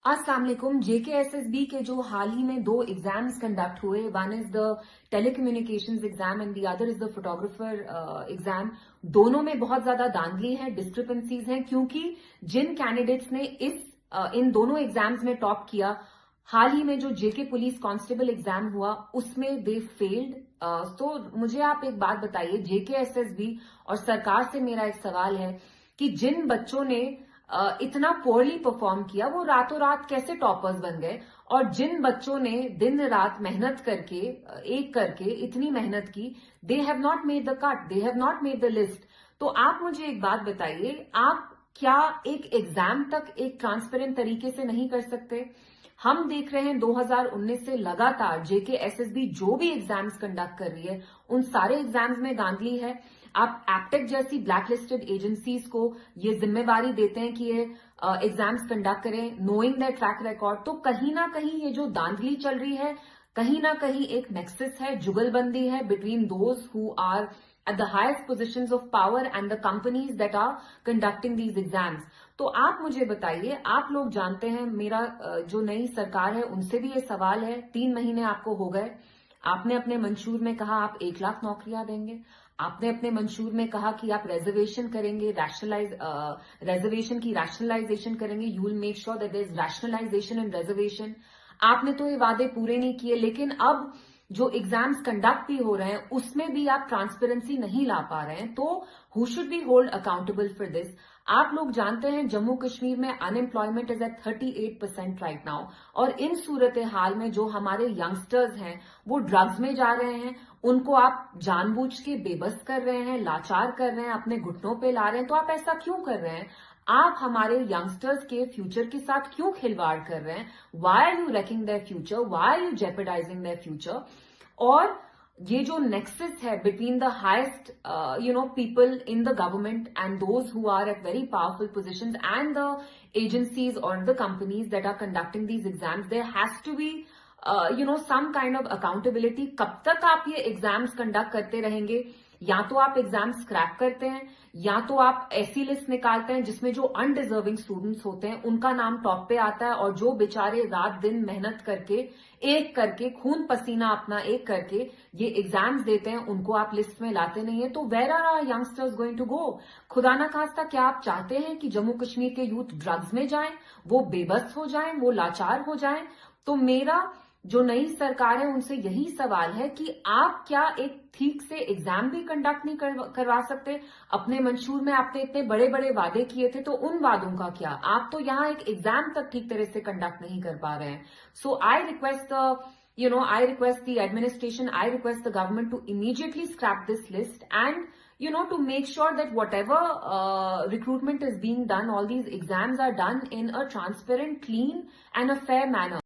अस्सलाम वालेकुम। जेकेएसएसबी के जो हाल ही में 2 एग्जाम्स कंडक्ट हुए, one is the telecommunications exam and the other is the photographer exam. दोनों में बहुत ज्यादा धांधली है, डिस्क्रिपेंसीज हैं, क्योंकि जिन कैंडिडेट्स ने इन दोनों एग्जाम्स में टॉप किया, हाल ही में जो जेके पुलिस कांस्टेबल एग्जाम हुआ उसमें दे फेल्ड। तो मुझे आप एक बात बताइए, जेकेएसएसबी और सरकार से मेरा एक सवाल है कि जिन बच्चों ने इतना पोअरली परफॉर्म किया वो रातों रात कैसे टॉपर्स बन गए, और जिन बच्चों ने दिन रात मेहनत करके एक करके इतनी मेहनत की, they have not made the cut, they have not made the list. तो आप मुझे एक बात बताइए, आप क्या एक एग्जाम तक एक ट्रांसपेरेंट तरीके से नहीं कर सकते? हम देख रहे हैं 2019 से लगातार जेकेएसएसबी जो भी एग्जाम्स कंडक्ट कर रही है उन सारे एग्जाम्स में धांधली है। आप एप्टेक जैसी ब्लैकलिस्टेड एजेंसीज को ये जिम्मेवारी देते हैं कि ये एग्जाम्स कंडक्ट करें, नोइंग दैट ट्रैक रिकॉर्ड। तो कहीं ना कहीं ये जो धांधली चल रही है, कहीं ना कहीं एक नेक्सस है, जुगलबंदी है between those who are at the highest positions of power and the companies that are conducting these exams। तो आप मुझे बताइए, आप लोग जानते हैं, मेरा जो नई सरकार है उनसे भी ये सवाल है, 3 महीने आपको हो गए, आपने अपने मंशूर में कहा आप 1 लाख नौकरियां देंगे, आपने अपने मंशूर में कहा कि आप रिजर्वेशन करेंगे, रिजर्वेशन की रैशनलाइजेशन करेंगे, you will make sure that there is rationalisation and reservation. आपने तो ये वादे पूरे नहीं किए, लेकिन अब जो एग्जाम्स कंडक्ट भी हो रहे हैं उसमें भी आप ट्रांसपेरेंसी नहीं ला पा रहे हैं। तो who should be hold accountable for this? आप लोग जानते हैं जम्मू कश्मीर में unemployment is at 38% right now, और इन सूरत हाल में जो हमारे यंगस्टर्स हैं वो ड्रग्स में जा रहे हैं, उनको आप जानबूझ के बेबस कर रहे हैं, लाचार कर रहे हैं, अपने घुटनों पे ला रहे हैं। तो आप ऐसा क्यों कर रहे हैं? आप हमारे यंगस्टर्स के फ्यूचर के साथ क्यों खिलवाड़ कर रहे हैं? Why are you wrecking their future? Why are you jeopardising their future? और ये जो नेक्सस है between the highest people in the government and those who are at very powerful positions and the agencies और the companies that are conducting these exams, there has to be some kind of accountability. कब तक आप ये exams conduct करते रहेंगे? या तो आप एग्जाम स्क्रैप करते हैं, या तो आप ऐसी लिस्ट निकालते हैं जिसमें जो अनडिजर्विंग स्टूडेंट्स होते हैं उनका नाम टॉप पे आता है, और जो बेचारे रात दिन मेहनत करके एक करके खून पसीना अपना एक करके ये एग्जाम्स देते हैं उनको आप लिस्ट में लाते नहीं है। तो where are our youngsters going to go? खुदा ना खास्ता, क्या आप चाहते हैं कि जम्मू कश्मीर के यूथ ड्रग्स में जाएं, वो बेबस हो जाएं, वो लाचार हो जाएं? तो मेरा जो नई सरकार है उनसे यही सवाल है कि आप क्या एक ठीक से एग्जाम भी कंडक्ट नहीं करवा सकते? अपने मंशूर में आपने इतने बड़े बड़े वादे किए थे, तो उन वादों का क्या? आप तो यहाँ एक एग्जाम तक ठीक तरह से कंडक्ट नहीं कर पा रहे हैं। So I request I request the administration, I request the government to immediately scrap this list and, to make sure that whatever recruitment is being done, all these exams are done in a transparent, clean and a fair manner.